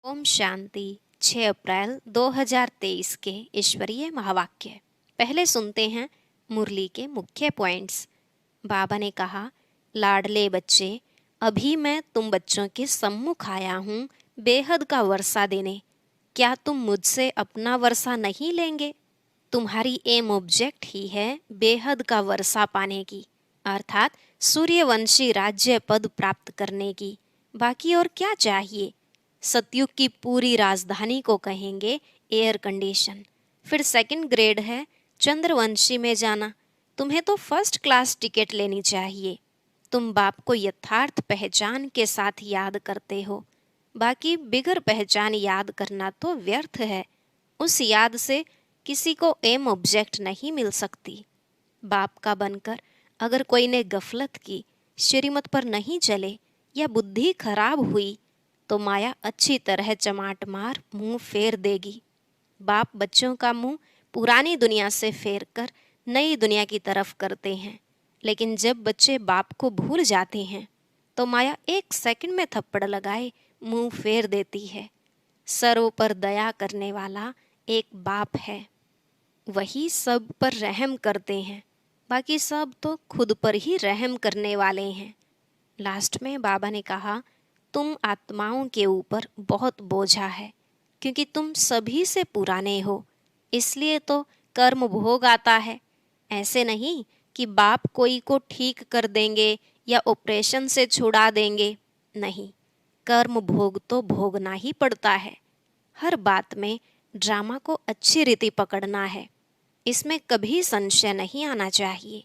ओम शांति। 6 अप्रैल 2023 के ईश्वरीय महावाक्य। पहले सुनते हैं मुरली के मुख्य पॉइंट्स। बाबा ने कहा, लाडले बच्चे, अभी मैं तुम बच्चों के सम्मुख आया हूँ बेहद का वर्षा देने। क्या तुम मुझसे अपना वर्षा नहीं लेंगे? तुम्हारी एम ऑब्जेक्ट ही है बेहद का वर्षा पाने की, अर्थात सूर्यवंशी राज्य पद प्राप्त करने की। बाकी और क्या चाहिए? सतयुग की पूरी राजधानी को कहेंगे एयर कंडीशन। फिर सेकंड ग्रेड है चंद्रवंशी में जाना। तुम्हें तो फर्स्ट क्लास टिकट लेनी चाहिए। तुम बाप को यथार्थ पहचान के साथ याद करते हो, बाकी बिगर पहचान याद करना तो व्यर्थ है। उस याद से किसी को एम ऑब्जेक्ट नहीं मिल सकती। बाप का बनकर अगर कोई ने गफलत की, श्रीमत पर नहीं चले या बुद्धि खराब हुई तो माया अच्छी तरह चमाट मार मुंह फेर देगी। बाप बच्चों का मुंह पुरानी दुनिया से फेर कर नई दुनिया की तरफ करते हैं, लेकिन जब बच्चे बाप को भूल जाते हैं तो माया एक सेकंड में थप्पड़ लगाए मुंह फेर देती है। सर्व पर दया करने वाला एक बाप है, वही सब पर रहम करते हैं। बाकी सब तो खुद पर ही रहम करने वाले हैं। लास्ट में बाबा ने कहा, तुम आत्माओं के ऊपर बहुत बोझा है, क्योंकि तुम सभी से पुराने हो, इसलिए तो कर्म भोग आता है। ऐसे नहीं कि बाप कोई को ठीक कर देंगे या ऑपरेशन से छुड़ा देंगे। नहीं, कर्म भोग तो भोगना ही पड़ता है। हर बात में ड्रामा को अच्छी रीति पकड़ना है, इसमें कभी संशय नहीं आना चाहिए।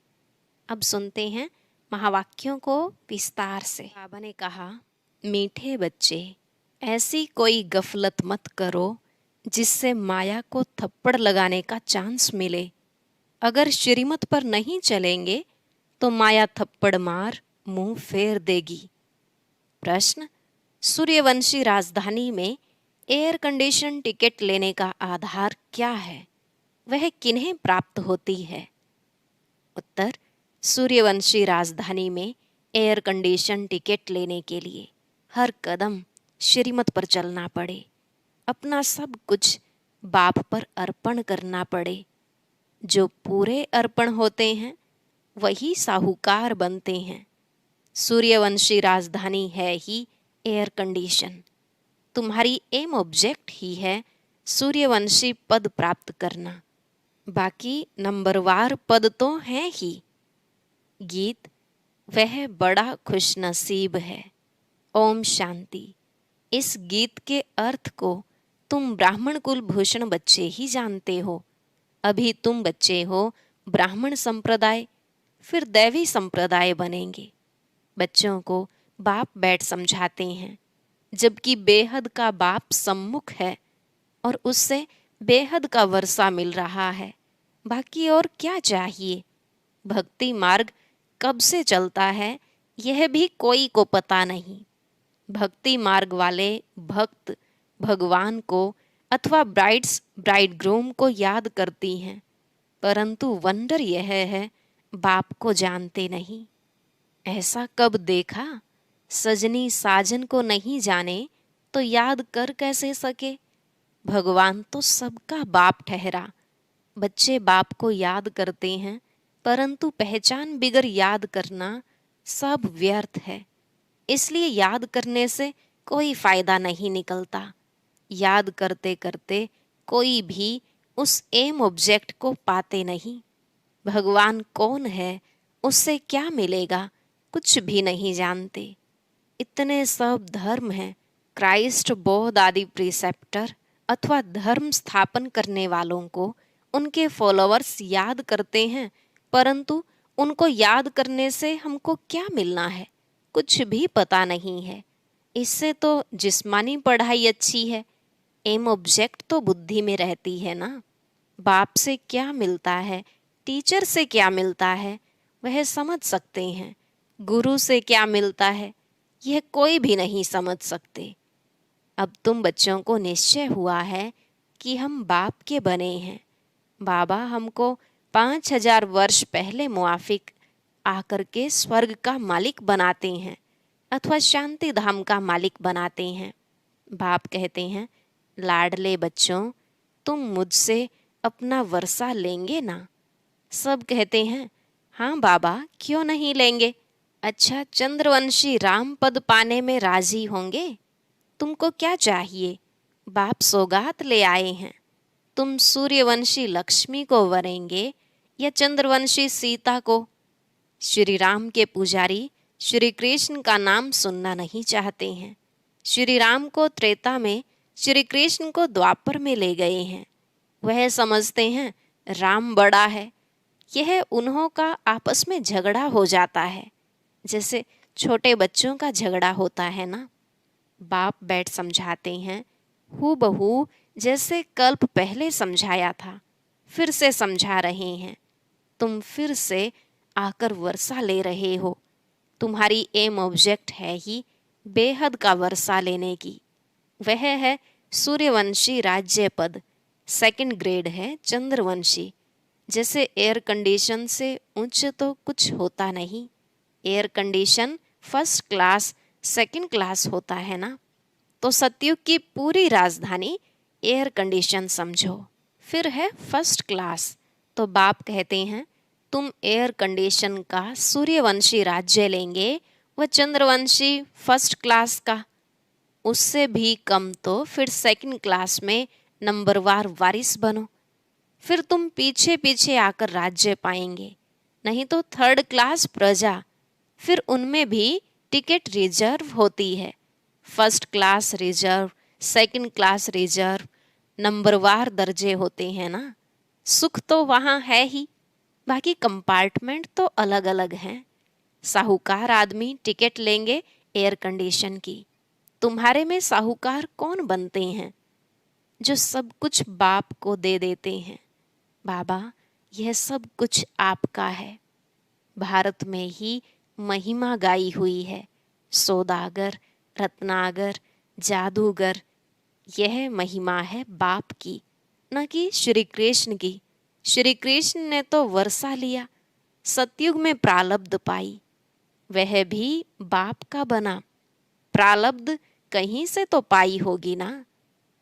अब सुनते हैं महावाक्यों को विस्तार से। बाबा ने कहा, मीठे बच्चे, ऐसी कोई गफलत मत करो जिससे माया को थप्पड़ लगाने का चांस मिले। अगर श्रीमत पर नहीं चलेंगे तो माया थप्पड़ मार मुंह फेर देगी। प्रश्न, सूर्यवंशी राजधानी में एयर कंडीशन टिकट लेने का आधार क्या है? वह किन्हें प्राप्त होती है? उत्तर, सूर्यवंशी राजधानी में एयर कंडीशन टिकट लेने के लिए हर कदम श्रीमत पर चलना पड़े, अपना सब कुछ बाप पर अर्पण करना पड़े। जो पूरे अर्पण होते हैं वही साहूकार बनते हैं। सूर्यवंशी राजधानी है ही एयर कंडीशन। तुम्हारी एम ऑब्जेक्ट ही है सूर्यवंशी पद प्राप्त करना, बाकी नंबरवार पद तो हैं ही। गीत, वह बड़ा खुशनसीब है। ओम शांति। इस गीत के अर्थ को तुम ब्राह्मण कुल भूषण बच्चे ही जानते हो। अभी तुम बच्चे हो ब्राह्मण संप्रदाय, फिर दैवी संप्रदाय बनेंगे। बच्चों को बाप बैठ समझाते हैं, जबकि बेहद का बाप सम्मुख है और उससे बेहद का वर्षा मिल रहा है। बाकी और क्या चाहिए? भक्ति मार्ग कब से चलता है यह भी कोई को पता नहीं। भक्ति मार्ग वाले भक्त भगवान को अथवा ब्राइड्स ब्राइडग्रूम को याद करती हैं, परंतु वंडर यह है बाप को जानते नहीं। ऐसा कब देखा? सजनी साजन को नहीं जाने तो याद कर कैसे सके? भगवान तो सबका बाप ठहरा। बच्चे बाप को याद करते हैं, परंतु पहचान बिगर याद करना सब व्यर्थ है। इसलिए याद करने से कोई फायदा नहीं निकलता। याद करते करते कोई भी उस एम ऑब्जेक्ट को पाते नहीं। भगवान कौन है, उससे क्या मिलेगा, कुछ भी नहीं जानते। इतने सब धर्म हैं, क्राइस्ट बौद्ध आदि प्रिसेप्टर अथवा धर्म स्थापन करने वालों को उनके फॉलोअर्स याद करते हैं, परंतु उनको याद करने से हमको क्या मिलना है, कुछ भी पता नहीं है। इससे तो जिस्मानी पढ़ाई अच्छी है, एम ऑब्जेक्ट तो बुद्धि में रहती है ना। बाप से क्या मिलता है, टीचर से क्या मिलता है, वह समझ सकते हैं। गुरु से क्या मिलता है, यह कोई भी नहीं समझ सकते। अब तुम बच्चों को निश्चय हुआ है कि हम बाप के बने हैं। बाबा हमको 5000 वर्ष पहले मुआफिक आकर के स्वर्ग का मालिक बनाते हैं अथवा शांति धाम का मालिक बनाते हैं। बाप कहते हैं, लाडले बच्चों, तुम मुझसे अपना वर्षा लेंगे ना? सब कहते हैं, हाँ बाबा, क्यों नहीं लेंगे। अच्छा, चंद्रवंशी राम पद पाने में राजी होंगे? तुमको क्या चाहिए? बाप सौगात ले आए हैं। तुम सूर्यवंशी लक्ष्मी को वरेंगे या चंद्रवंशी सीता को? श्री राम के पुजारी श्री कृष्ण का नाम सुनना नहीं चाहते हैं। श्री राम को त्रेता में, श्री कृष्ण को द्वापर में ले गए हैं। वह समझते हैं राम बड़ा है। यह उन्हों का आपस में झगड़ा हो जाता है, जैसे छोटे बच्चों का झगड़ा होता है ना। बाप बैठ समझाते हैं, हूबहू जैसे कल्प पहले समझाया था, फिर से समझा रहे हैं। तुम फिर से आकर वर्षा ले रहे हो। तुम्हारी एम ऑब्जेक्ट है ही बेहद का वर्षा लेने की। वह है सूर्यवंशी राज्य पद, सेकंड ग्रेड है चंद्रवंशी। जैसे एयर कंडीशन से उच्च तो कुछ होता नहीं। Air condition first class, second class होता है ना। तो सतयुग की पूरी राजधानी एयर कंडीशन समझो, फिर है फर्स्ट क्लास। तो बाप कहते हैं, तुम एयर कंडीशन का सूर्यवंशी राज्य लेंगे व चंद्रवंशी फर्स्ट क्लास का। उससे भी कम तो फिर सेकंड क्लास में नंबरवार वारिस बनो। फिर तुम पीछे पीछे आकर राज्य पाएंगे। नहीं तो थर्ड क्लास प्रजा, फिर उनमें भी टिकट रिजर्व होती है। First class reserve, second class reserve, नंबरवार दर्जे होते हैं ना। सुख तो वहाँ है ही, बाकी कंपार्टमेंट तो अलग अलग हैं। साहूकार आदमी टिकट लेंगे एयर कंडीशन की। तुम्हारे में साहूकार कौन बनते हैं? जो सब कुछ बाप को दे देते हैं। बाबा, यह सब कुछ आपका है। भारत में ही महिमा गाई हुई है। सौदागर, रत्नागर, जादूगर, यह महिमा है बाप की, न कि श्री कृष्ण की। श्री कृष्ण ने तो वर्षा लिया, सतयुग में प्रालब्ध पाई, वह भी बाप का बना। प्रालब्ध कहीं से तो पाई होगी ना।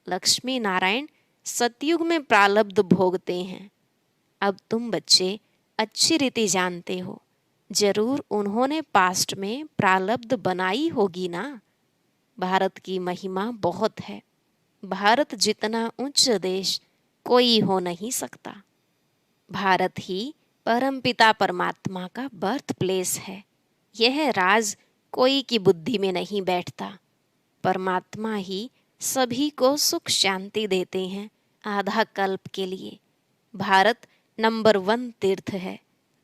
लक्ष्मी नारायण सतयुग में प्रालब्ध भोगते हैं। अब तुम बच्चे अच्छी रीति जानते हो, जरूर उन्होंने पास्ट में प्रालब्ध बनाई होगी ना। भारत की महिमा बहुत है। भारत जितना उच्च देश कोई हो नहीं सकता। भारत ही परमपिता परमात्मा का बर्थ प्लेस है। यह राज कोई की बुद्धि में नहीं बैठता। परमात्मा ही सभी को सुख शांति देते हैं आधा कल्प के लिए। भारत नंबर 1 तीर्थ है,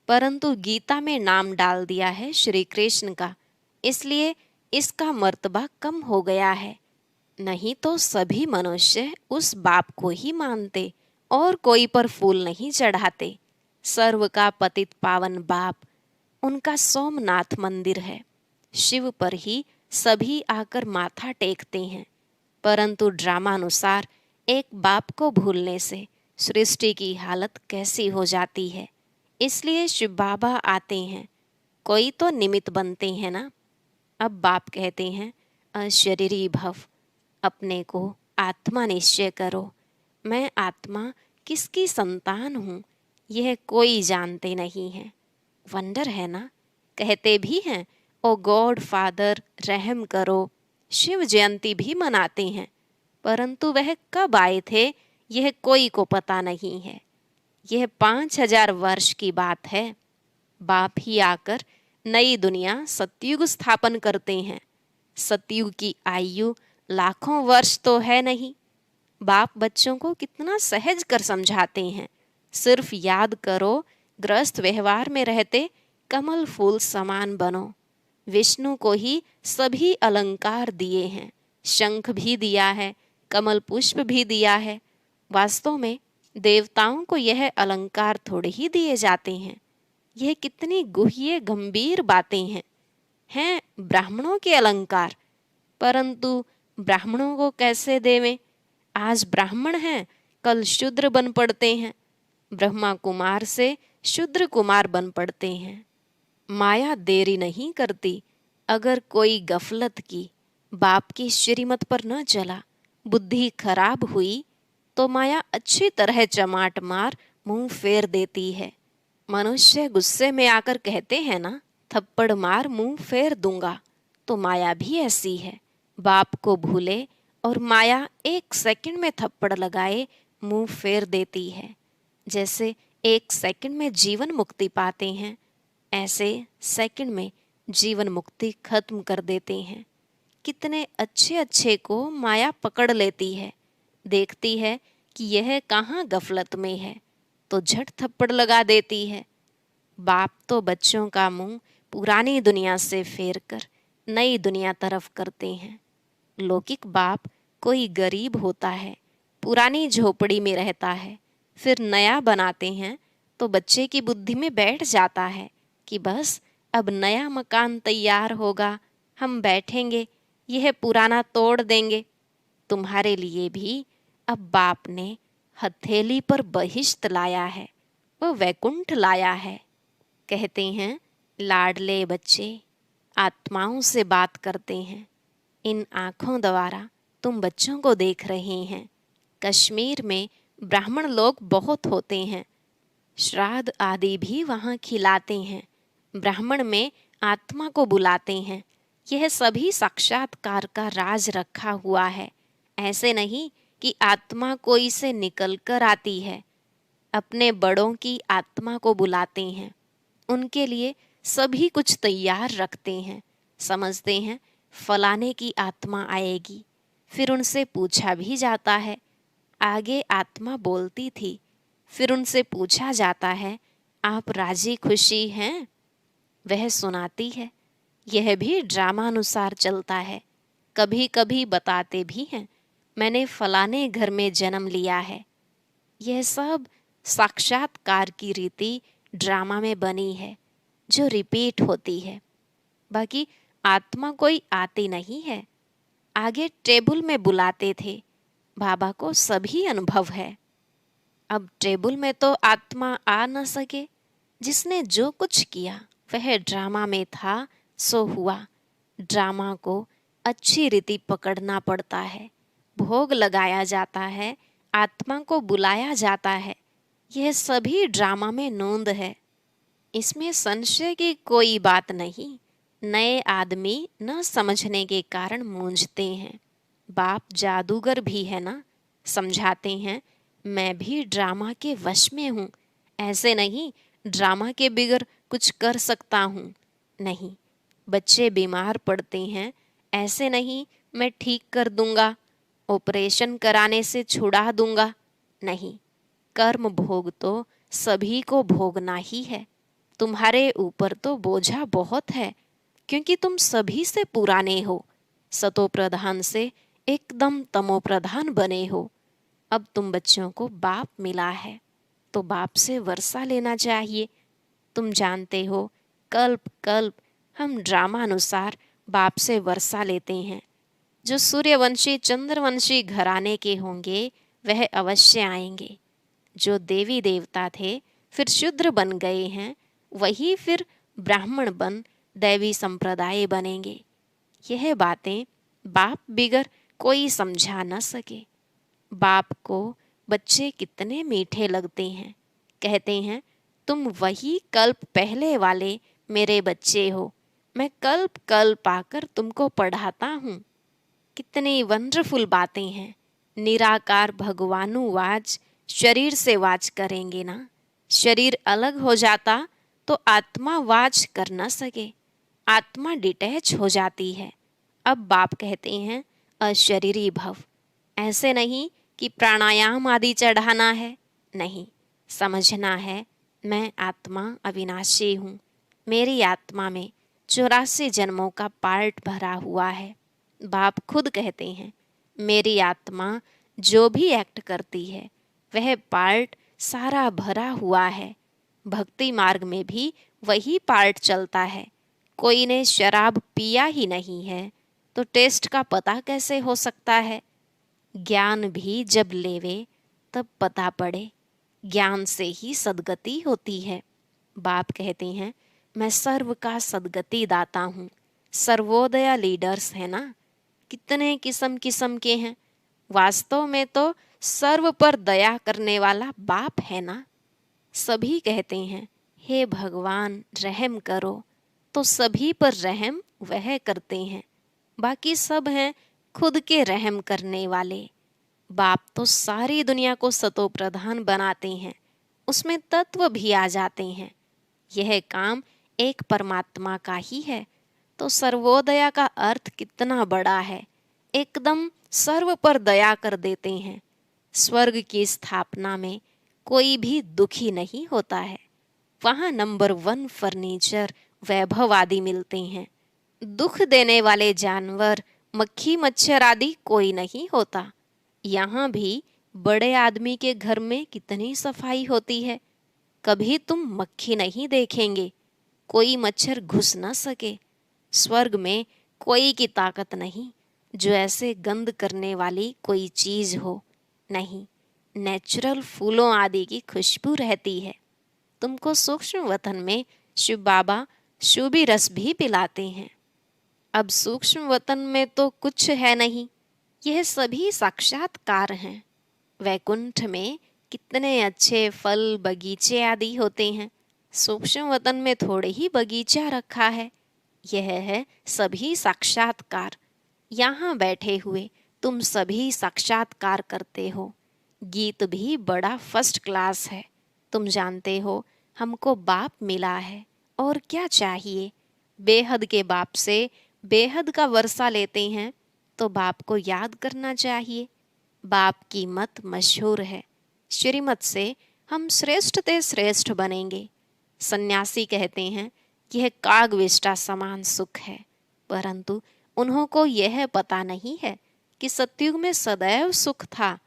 परंतु गीता में नाम डाल दिया है श्री कृष्ण का, इसलिए इसका मर्तबा कम हो गया है। नहीं तो सभी मनुष्य उस बाप को ही मानते और कोई पर फूल नहीं चढ़ाते। सर्व का पतित पावन बाप, उनका सोमनाथ मंदिर है। शिव पर ही सभी आकर माथा टेकते हैं, परंतु ड्रामानुसार एक बाप को भूलने से सृष्टि की हालत कैसी हो जाती है। इसलिए शिव बाबा आते हैं, कोई तो निमित्त बनते हैं ना। अब बाप कहते हैं, अशरीरी भव, अपने को आत्मा निश्चय करो। मैं आत्मा किसकी संतान हूँ, यह कोई जानते नहीं है। वंडर है ना। कहते भी हैं, ओ गॉड फादर रहम करो। शिव जयंती भी मनाते हैं, परंतु वह कब आए थे यह कोई को पता नहीं है। यह 5000 वर्ष की बात है। बाप ही आकर नई दुनिया सतयुग स्थापन करते हैं। सतयुग की आयु लाखों वर्ष तो है नहीं। बाप बच्चों को कितना सहज कर समझाते हैं। सिर्फ याद करो, ग्रस्त व्यवहार में रहते कमल फूल समान बनो। विष्णु को ही सभी अलंकार दिए हैं, शंख भी दिया है, कमल पुष्प भी दिया है। वास्तव में देवताओं को यह अलंकार थोड़े ही दिए जाते हैं। यह कितनी गुह्य गंभीर बातें हैं ब्राह्मणों के अलंकार, परंतु ब्राह्मणों को कैसे देवें? आज ब्राह्मण हैं, कल शूद्र बन पड़ते हैं। ब्रह्मा कुमार से शूद्र कुमार बन पड़ते हैं। माया देरी नहीं करती। अगर कोई गफलत की, बाप की श्रीमत पर न चला, बुद्धि खराब हुई तो माया अच्छी तरह चमाट मार मुंह फेर देती है। मनुष्य गुस्से में आकर कहते हैं ना, थप्पड़ मार मुंह फेर दूंगा, तो माया भी ऐसी है। बाप को भूले और माया 1 सेकंड में थप्पड़ लगाए मुंह फेर देती है। जैसे 1 सेकंड में जीवन मुक्ति पाते हैं, ऐसे सेकंड में जीवन मुक्ति खत्म कर देते हैं। कितने अच्छे अच्छे को माया पकड़ लेती है, देखती है कि यह कहाँ गफलत में है, तो झट थप्पड़ लगा देती है। बाप तो बच्चों का मुंह पुरानी दुनिया से फेर कर नई दुनिया तरफ करते हैं। लौकिक बाप कोई गरीब होता है, पुरानी झोपड़ी में रहता है, फिर नया बनाते हैं तो बच्चे की बुद्धि में बैठ जाता है कि बस अब नया मकान तैयार होगा, हम बैठेंगे, यह पुराना तोड़ देंगे। तुम्हारे लिए भी अब बाप ने हथेली पर बहिश्त लाया है, वह वैकुंठ लाया है। कहते हैं लाडले बच्चे आत्माओं से बात करते हैं। इन आँखों द्वारा तुम बच्चों को देख रहे हैं। कश्मीर में ब्राह्मण लोग बहुत होते हैं, श्राद्ध आदि भी वहाँ खिलाते हैं। ब्राह्मण में आत्मा को बुलाते हैं। यह सभी साक्षात्कार का राज रखा हुआ है। ऐसे नहीं कि आत्मा कोई से निकल कर आती है। अपने बड़ों की आत्मा को बुलाते हैं, उनके लिए सभी कुछ तैयार रखते हैं। समझते हैं फलाने की आत्मा आएगी, फिर उनसे पूछा भी जाता है। आगे आत्मा बोलती थी, फिर उनसे पूछा जाता है आप राजी खुशी हैं, वह सुनाती है। यह भी ड्रामानुसार चलता है। कभी कभी बताते भी हैं मैंने फलाने घर में जन्म लिया है। यह सब साक्षात्कार की रीति ड्रामा में बनी है, जो रिपीट होती है। बाकी आत्मा कोई आती नहीं है। आगे टेबल में बुलाते थे, बाबा को सभी अनुभव है। अब टेबल में तो आत्मा आ न सके। जिसने जो कुछ किया वह ड्रामा में था, सो हुआ। ड्रामा को अच्छी रीति पकड़ना पड़ता है। भोग लगाया जाता है, आत्मा को बुलाया जाता है। यह सभी ड्रामा में नोंद है। इसमें संशय की कोई बात नहीं। नए आदमी न समझने के कारण मूंझते हैं। बाप जादूगर भी है ना, समझाते हैं मैं भी ड्रामा के वश में हूँ। ऐसे नहीं ड्रामा के बिगर कुछ कर सकता हूँ, नहीं। बच्चे बीमार पड़ते हैं, ऐसे नहीं मैं ठीक कर दूंगा, ऑपरेशन कराने से छुड़ा दूंगा, नहीं। कर्म भोग तो सभी को भोगना ही है। तुम्हारे ऊपर तो बोझा बहुत है, क्योंकि तुम सभी से पुराने हो, सतो प्रधान से एकदम तमो प्रधान बने हो। अब तुम बच्चों को बाप मिला है तो बाप से वर्षा लेना चाहिए। तुम जानते हो कल्प कल्प हम ड्रामानुसार बाप से वर्षा लेते हैं। जो सूर्यवंशी चंद्रवंशी घराने के होंगे वह अवश्य आएंगे। जो देवी देवता थे फिर शूद्र बन गए हैं, वही फिर ब्राह्मण बन दैवी संप्रदाय बनेंगे। यह बातें बाप बिगर कोई समझा न सके। बाप को बच्चे कितने मीठे लगते हैं। कहते हैं तुम वही कल्प पहले वाले मेरे बच्चे हो, मैं कल्प कल्प आकर तुमको पढ़ाता हूँ। कितनी वंडरफुल बातें हैं। निराकार भगवानु वाच शरीर से वाच करेंगे ना। शरीर अलग हो जाता तो आत्मा वाच कर न सके, आत्मा डिटैच हो जाती है। अब बाप कहते हैं अशरीरी भव। ऐसे नहीं कि प्राणायाम आदि चढ़ाना है, नहीं। समझना है मैं आत्मा अविनाशी हूँ। मेरी आत्मा में 84 जन्मों का पार्ट भरा हुआ है। बाप खुद कहते हैं मेरी आत्मा जो भी एक्ट करती है वह पार्ट सारा भरा हुआ है। भक्ति मार्ग में भी वही पार्ट चलता है। कोई ने शराब पिया ही नहीं है तो टेस्ट का पता कैसे हो सकता है। ज्ञान भी जब लेवे तब पता पड़े। ज्ञान से ही सद्गति होती है। बाप कहते हैं मैं सर्व का सद्गति दाता हूँ। सर्वोदय लीडर्स है ना, कितने किस्म किस्म के हैं। वास्तव में तो सर्व पर दया करने वाला बाप है ना। सभी कहते हैं, हे भगवान रहम करो, तो सभी पर रहम वह करते हैं। बाकी सब हैं खुद के रहम करने वाले। बाप तो सारी दुनिया को सतो प्रधान बनाते हैं, उसमें तत्व भी आ जाते हैं। यह काम एक परमात्मा का ही है, तो सर्वोदया का अर्थ कितना बड़ा है। एकदम सर्व पर दया कर देते हैं। स्वर्ग की स्थापना में कोई भी दुखी नहीं होता है। वहाँ नंबर 1 फर्नीचर, वैभव आदि मिलते हैं। दुख देने वाले जानवर, मक्खी मच्छर आदि कोई नहीं होता। यहाँ भी बड़े आदमी के घर में कितनी सफाई होती है। कभी तुम मक्खी नहीं देखेंगे, कोई मच्छर घुस न सके। स्वर्ग में कोई की ताकत नहीं जो ऐसे गंध करने वाली कोई चीज हो। नहीं, नेचुरल फूलों आदि की खुशबू रहती है। तुमको सूक्ष्म वतन में शिव बाबा शुभी रस भी पिलाते हैं। अब सूक्ष्म वतन में तो कुछ है नहीं, यह सभी साक्षात्कार हैं। वैकुंठ में कितने अच्छे फल बगीचे आदि होते हैं। सूक्ष्म वतन में थोड़े ही बगीचा रखा है। यह है सभी साक्षात्कार। यहाँ बैठे हुए तुम सभी साक्षात्कार करते हो। गीत भी बड़ा फर्स्ट क्लास है। तुम जानते हो हमको बाप मिला है, और क्या चाहिए। बेहद के बाप से बेहद का वर्षा लेते हैं, तो बाप को याद करना चाहिए। बाप की मत मशहूर है, श्रीमत से हम श्रेष्ठ ते श्रेष्ठ बनेंगे। सन्यासी कहते हैं कि यह कागविष्टा समान सुख है, परंतु उन्हों को यह पता नहीं है कि सतयुग में सदैव सुख था।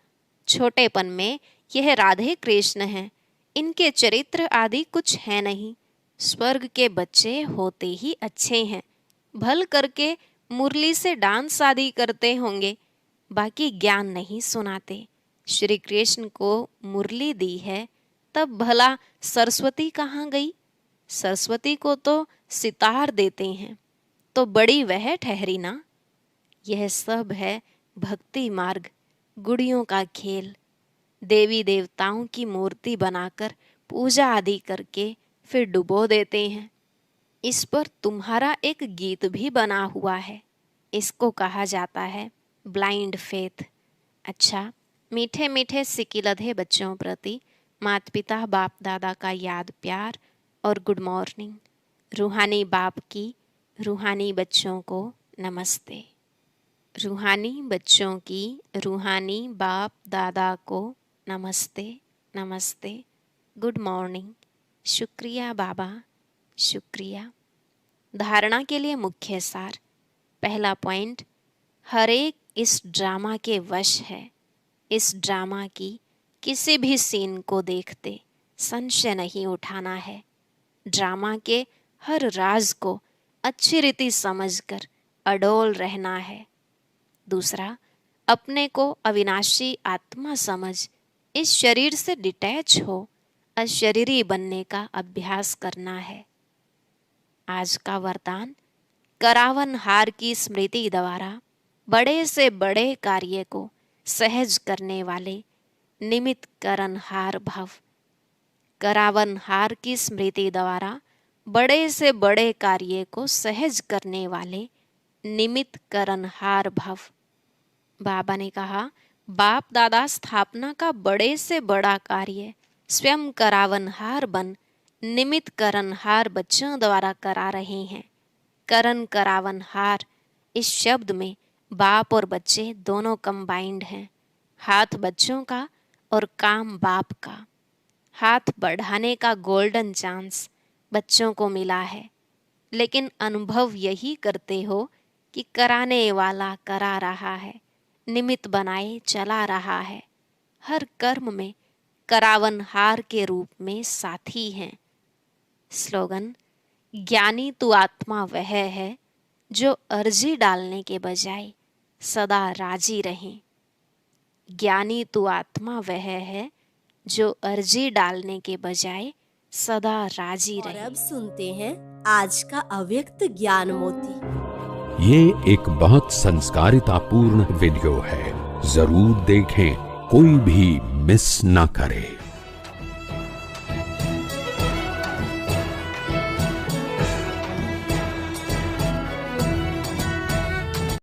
छोटेपन में यह राधे कृष्ण हैं, इनके चरित्र आदि कुछ है नहीं। स्वर्ग के बच्चे होते ही अच्छे हैं, भल करके मुरली से डांस आदि करते होंगे, बाकी ज्ञान नहीं सुनाते। श्री कृष्ण को मुरली दी है, तब भला सरस्वती कहाँ गई। सरस्वती को तो सितार देते हैं, तो बड़ी वह ठहरी ना। यह सब है भक्ति मार्ग, गुड़ियों का खेल। देवी देवताओं की मूर्ति बनाकर पूजा आदि करके फिर डुबो देते हैं। इस पर तुम्हारा एक गीत भी बना हुआ है। इसको कहा जाता है ब्लाइंड फेथ। अच्छा, मीठे मीठे सिकिलधे बच्चों प्रति माता पिता बाप दादा का याद प्यार और गुड मॉर्निंग। रूहानी बाप की रूहानी बच्चों को नमस्ते। रूहानी बच्चों की रूहानी बाप दादा को नमस्ते नमस्ते, गुड मॉर्निंग। शुक्रिया बाबा, शुक्रिया। धारणा के लिए मुख्य सार। पहला पॉइंट, हर एक इस ड्रामा के वश है। इस ड्रामा की किसी भी सीन को देखते संशय नहीं उठाना है। ड्रामा के हर राज को अच्छी रीति समझकर अडोल रहना है। दूसरा, अपने को अविनाशी आत्मा समझ इस शरीर से डिटैच हो अशरीरी बनने का अभ्यास करना है। आज का वरदान, करावन हार की स्मृति द्वारा बड़े से बड़े कार्य को सहज करने वाले निमित्त करन हार भव। करावन हार की स्मृति द्वारा बड़े से बड़े कार्य को सहज करने वाले निमित्त करन हार भव। बाबा ने कहा, बाप दादा स्थापना का बड़े से बड़ा कार्य स्वयं करावनहार बन निमित्त करनहार बच्चों द्वारा करा रहे हैं। करन करावनहार, इस शब्द में बाप और बच्चे दोनों कंबाइंड हैं। हाथ बच्चों का और काम बाप का। हाथ बढ़ाने का गोल्डन चांस बच्चों को मिला है, लेकिन अनुभव यही करते हो कि कराने वाला करा रहा है, निमित्त बनाए चला रहा है। हर कर्म में करावनहार के रूप में साथी हैं। स्लोगन, ज्ञानी तू आत्मा वह है जो अर्जी डालने के बजाय सदा राजी रहे। ज्ञानी तू आत्मा वह है जो अर्जी डालने के बजाय सदा राजी रहे। और अब सुनते हैं आज का अव्यक्त ज्ञान मोती। ये एक बहुत संस्कारितापूर्ण वीडियो है, जरूर देखें, कोई भी मिस ना करे।